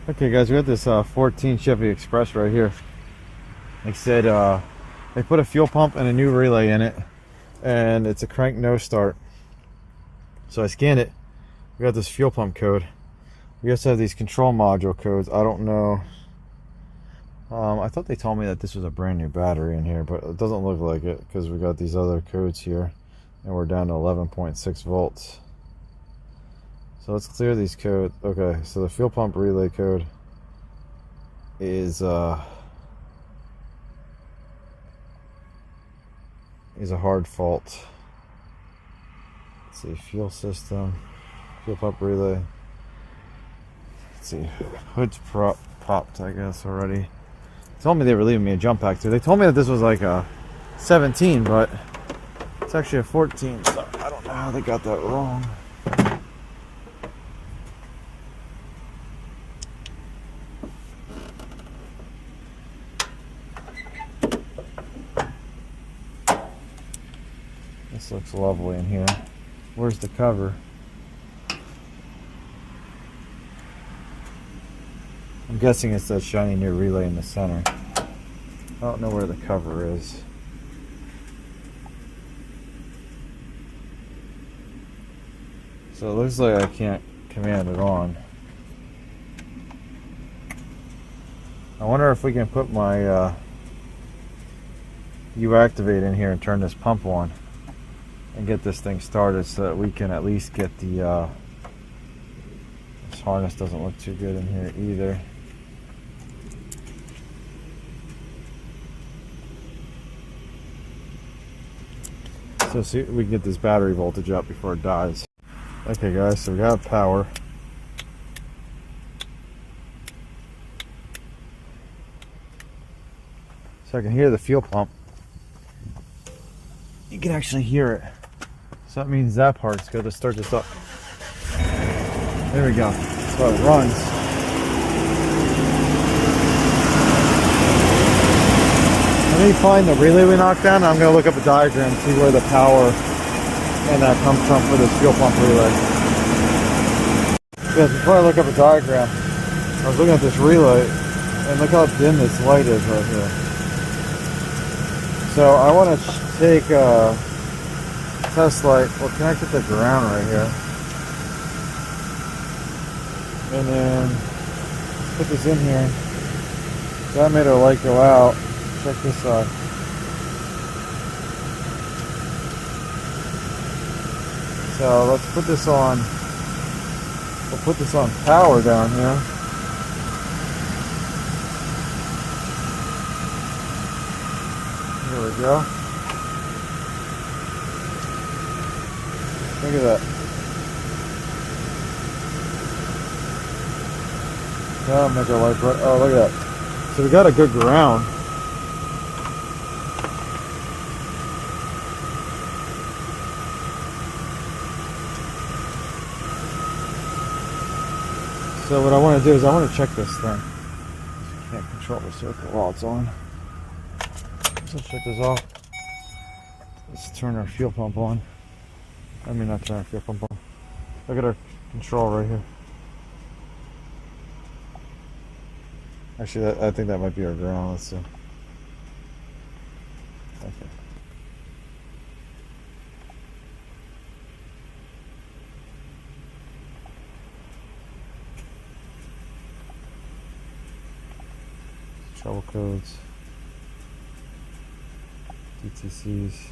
Okay guys, we got this 14 Chevy Express right here. Like I said, they put a fuel pump and a new relay in it, and it's a crank no start. So I scanned it. We got this fuel pump code. We also have these control module codes. I don't know. I thought they told me that this was a brand new battery in here, but it doesn't look like it because we got these other codes here, and we're down to 11.6 volts. So let's clear these codes. Okay, so the fuel pump relay code is a hard fault. Let's see, fuel system, fuel pump relay. Let's see, hood's popped, I guess, already. They told me they were leaving me a jump pack too. They told me that this was like a 17, but it's actually a 14, so I don't know how they got that wrong. This looks lovely in here. Where's the cover? I'm guessing it's that shiny new relay in the center. I don't know where the cover is. So it looks like I can't command it on. I wonder if we can put my uActivate in here and turn this pump on and get this thing started so that we can at least get the this harness doesn't look too good in here either. So see if we can get this battery voltage up before it dies. Okay guys, so we got power. So I can hear the fuel pump. You can actually hear it. So that means that part's good. Let's start this up. There we go. So it runs. Let me find the relay we knocked down. I'm going to look up a diagram and see where the power and that comes from for this fuel pump relay. Because before I look up a diagram, I was looking at this relay and look how dim this light is right here. So I want to take a test light. We'll connect it to ground right here, and then put this in here. So that made our light go out. Check this side. So let's put this on. We'll put this on power down here. There we go. Look at that. That'll make our light bright. Oh, look at that. So we got a good ground. So what I want to do is I want to check this thing. Can't control the circuit while it's on. Let's shut this off. Let's turn our fuel pump on. I mean, not turn our fuel pump on. Look at our control right here. Actually, I think that might be our ground. Let's see. Okay. Trouble codes. DTCs.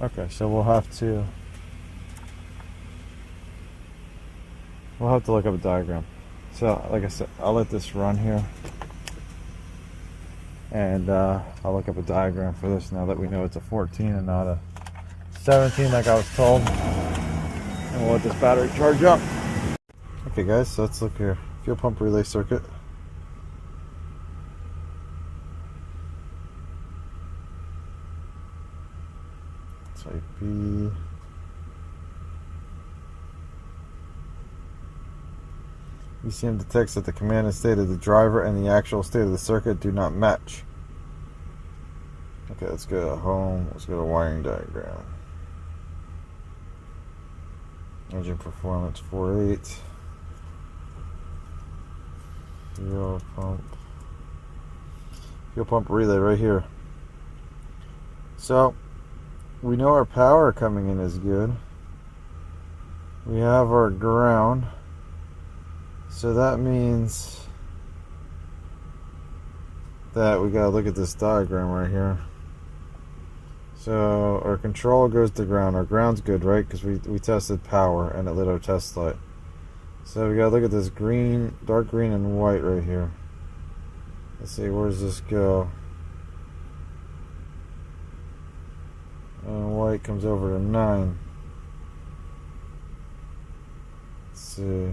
Okay, so we'll have to look up a diagram. So like I said, I'll let this run here, and I'll look up a diagram for this now that we know it's a 14 and not a 17 like I was told, and we'll let this battery charge up. Okay guys, so let's look here. Fuel pump relay circuit. Type B. ECM detects that the command and state of the driver and the actual state of the circuit do not match. Okay, let's go to home. Let's go to wiring diagram. Engine performance 4.8. Fuel pump relay right here. So we know our power coming in is good. We have our ground. So that means that we gotta look at this diagram right here. So our control goes to ground. Our ground's good, right? Because we tested power and it lit our test light. So we gotta look at this green, dark green and white right here. Let's see, where does this go? And white comes over to 9. Let's see.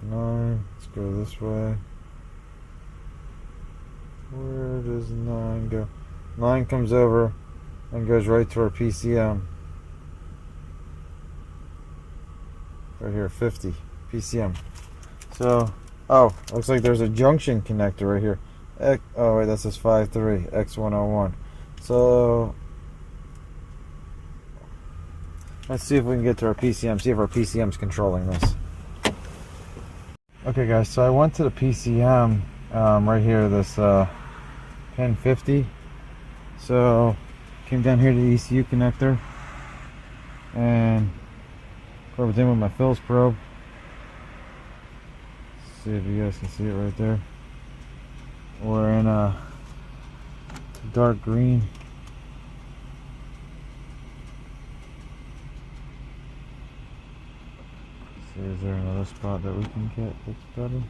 9, let's go this way. Where does 9 go? 9 comes over and goes right to our PCM. Right here, 50 PCM. So, oh, looks like there's a junction connector right here. Oh wait, that says 53 X101. So let's see if we can get to our PCM. See if our PCM's controlling this. Okay, guys. So I went to the PCM right here. This pin 50. So came down here to the ECU connector and probed in with my Phillips probe. See if you guys can see it right there. We're in a dark green. See, is there another spot that we can get that's better?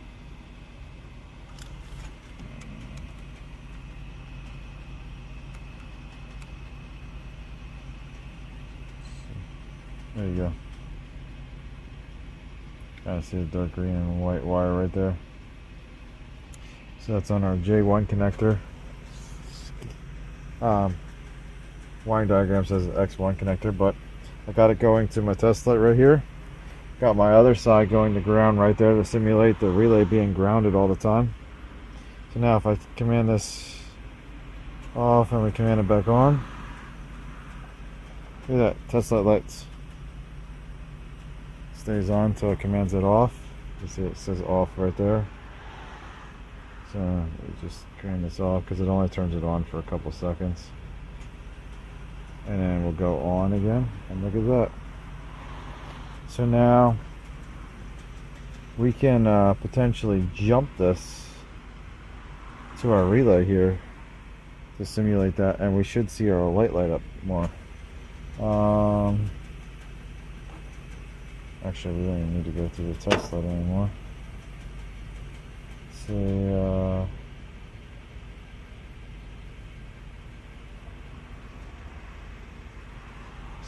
There you go. I see the dark green and white wire right there. So that's on our J1 connector. Wiring diagram says X1 connector, but I got it going to my test light right here. Got my other side going to ground right there to simulate the relay being grounded all the time. So now if I command this off and we command it back on, look at that, test light lights. Stays on until it commands it off. You see it says off right there. So we just turn this off because it only turns it on for a couple seconds. And then we'll go on again. And look at that. So now we can potentially jump this to our relay here to simulate that. And we should see our light up more. Actually, we don't even need to go through the test light anymore. See,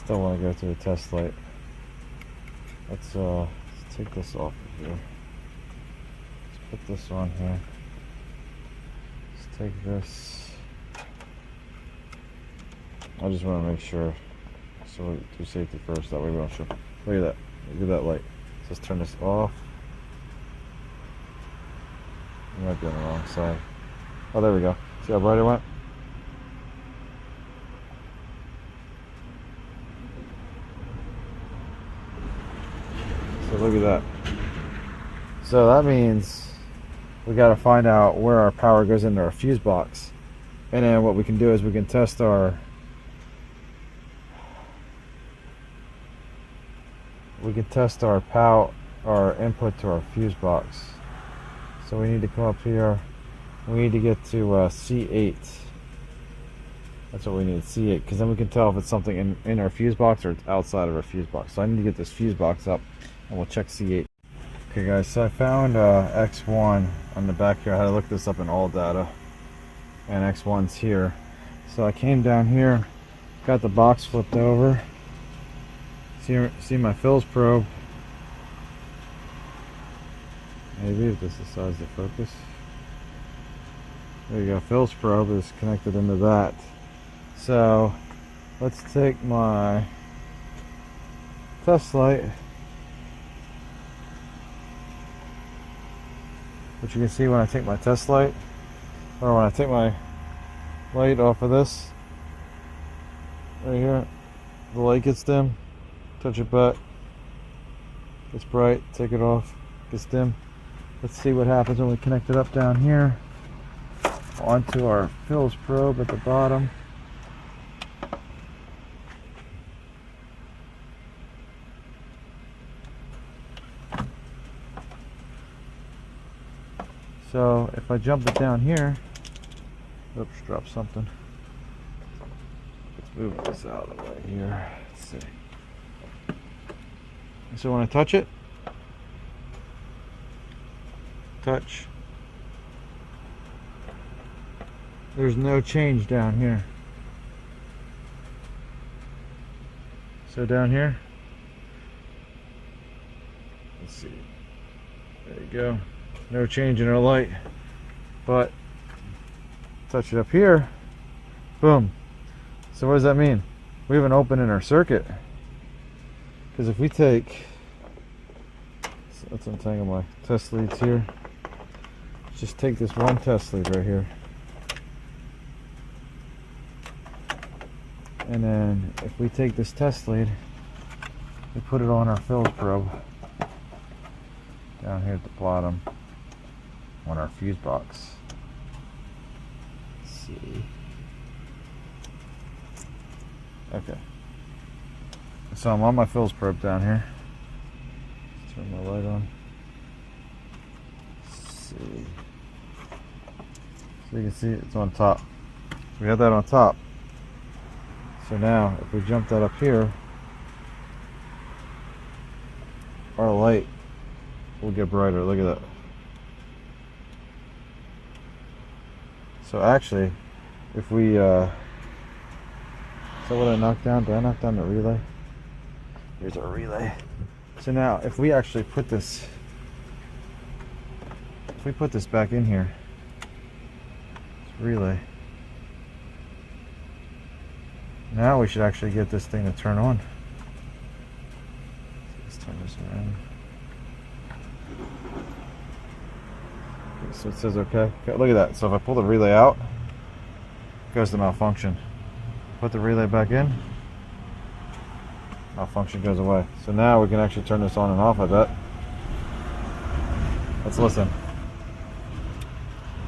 still want to go through the test light. Let's take this off of here. Let's put this on here. Let's take this. I just want to make sure. So we'll do safety first. That way we don't show. Look at that. Look at that light. Let's turn this off. It might be on the wrong side. Oh, there we go. See how bright it went? So look at that. So that means we got to find out where our power goes into our fuse box. And then what we can do is we can test our power, our input to our fuse box. So we need to come up here. We need to get to C8. That's what we need, C8, because then we can tell if it's something in our fuse box or it's outside of our fuse box. So I need to get this fuse box up and we'll check C8. Okay guys, so I found X1 on the back here. I had to look this up in all data. And X1's here. So I came down here, got the box flipped over. See my Phillips probe Maybe if this decides to focus. There you go. Phil's probe is connected into that. So let's take my test light, which you can see when I take my test light, or when I take my light off of this right here, the light gets dim. Touch it back, gets bright. Take it off, gets dim. Let's see what happens when we connect it up down here onto our Phil's probe at the bottom. So if I jump it down here, oops, drop something. Let's move this out of the way here. Let's see. So when I touch it, touch, there's no change down here. So down here, let's see, there you go, no change in our light. But touch it up here, boom. So what does that mean? We have an open in our circuit. Because if we take, let's untangle my test leads here. Let's just take this one test lead right here. And then if we take this test lead, we put it on our Phil's probe down here at the bottom on our fuse box. Let's see. Okay. So I'm on my Phil's probe down here. Let's turn my light on. Let's see. So you can see it's on top. We have that on top. So now if we jump that up here, our light will get brighter. Look at that. So actually, if we so what I knocked down? Did I knock down the relay? Here's our relay. So now if we actually put this, if we put this back in here, this relay, now we should actually get this thing to turn on. Let's turn this around. Okay, so it says okay. Look at that. So if I pull the relay out, it goes to malfunction. Put the relay back in, malfunction goes away. So now we can actually turn this on and off, I bet. Let's listen.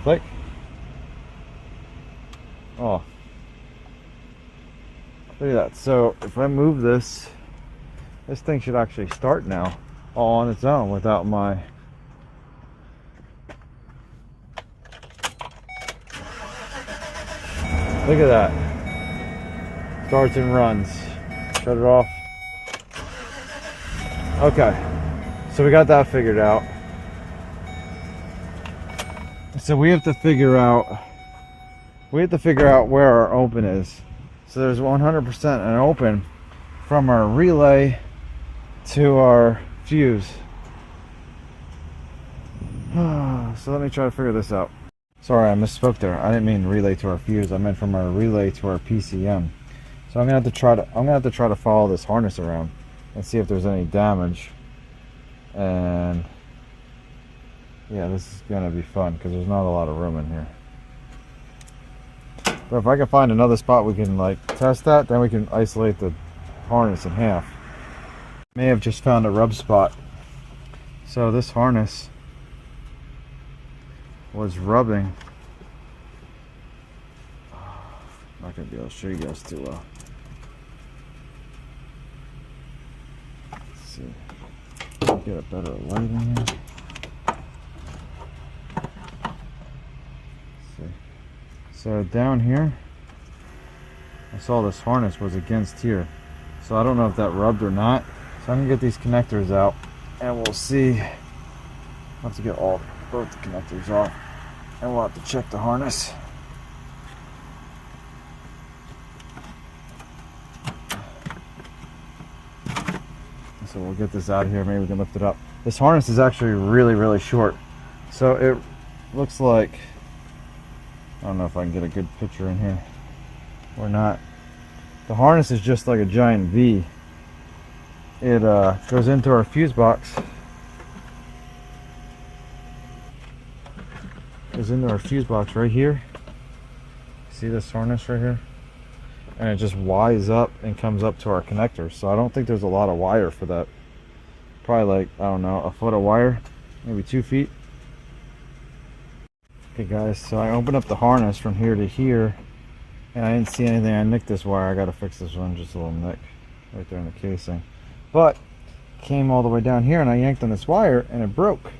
Click. Oh. Look at that. So if I move this, this thing should actually start now all on its own without my... Look at that. Starts and runs. Shut it off. Okay, so we got that figured out. So we have to figure out where our open is. So there's 100% an open from our relay to our fuse. So let me try to figure this out. Sorry, I misspoke there. I didn't mean relay to our fuse. I meant from our relay to our PCM. So I'm gonna have to try to follow this harness around and see if there's any damage. And yeah, this is gonna be fun because there's not a lot of room in here. But if I can find another spot we can like test that, then we can isolate the harness in half. May have just found a rub spot. So this harness was rubbing. I'm not gonna be able to show you guys too well. Let's see. Get a better light in here. Let's see. So down here, I saw this harness was against here. So I don't know if that rubbed or not. So I'm gonna get these connectors out and we'll see. I'll have to get both the connectors off and we'll have to check the harness. So we'll get this out of here. Maybe we can lift it up. This harness is actually really short. So it looks like, I don't know if I can get a good picture in here or not. The harness is just like a giant V. It goes into our fuse box. Goes into our fuse box right here. See this harness right here? And it just Ys up and comes up to our connector. So I don't think there's a lot of wire for that. Probably like, I don't know, a foot of wire, maybe 2 feet. Okay guys, so I opened up the harness from here to here and I didn't see anything. I nicked this wire. I gotta fix this one, just a little nick right there in the casing. But came all the way down here and I yanked on this wire and it broke.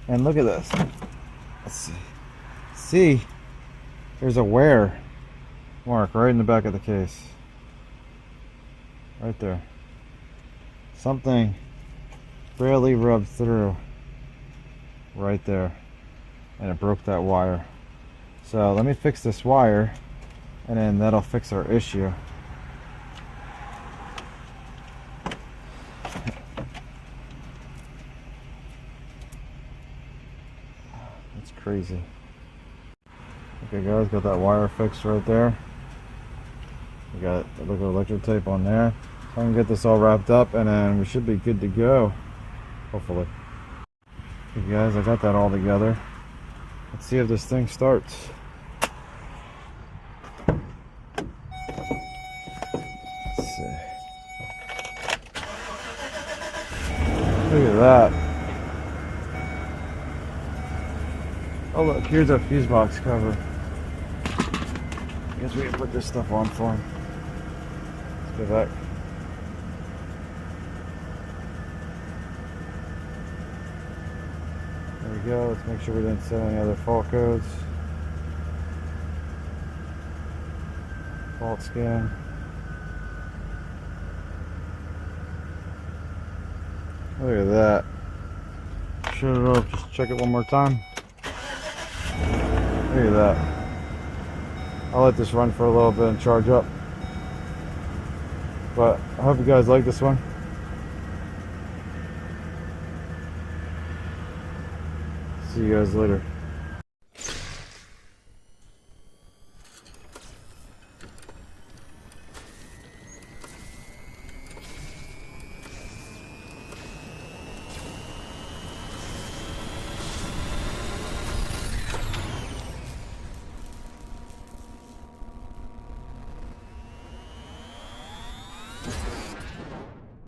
And look at this. Let's see. See, there's a wear mark right in the back of the case. Right there. Something barely rubbed through right there. And it broke that wire. So let me fix this wire and then that'll fix our issue. That's crazy. Okay guys, got that wire fixed right there. We got a little electric tape on there. So I can get this all wrapped up and then we should be good to go. Hopefully. Okay guys, I got that all together. Let's see if this thing starts. Let's see. Look at that. Oh look, here's our fuse box cover. I guess we can put this stuff on for him. Let's go back. There we go. Let's make sure we didn't set any other fault codes. Fault scan. Look at that. Shut it off. Just check it one more time. Look at that. I'll let this run for a little bit and charge up. But I hope you guys like this one. See you guys later.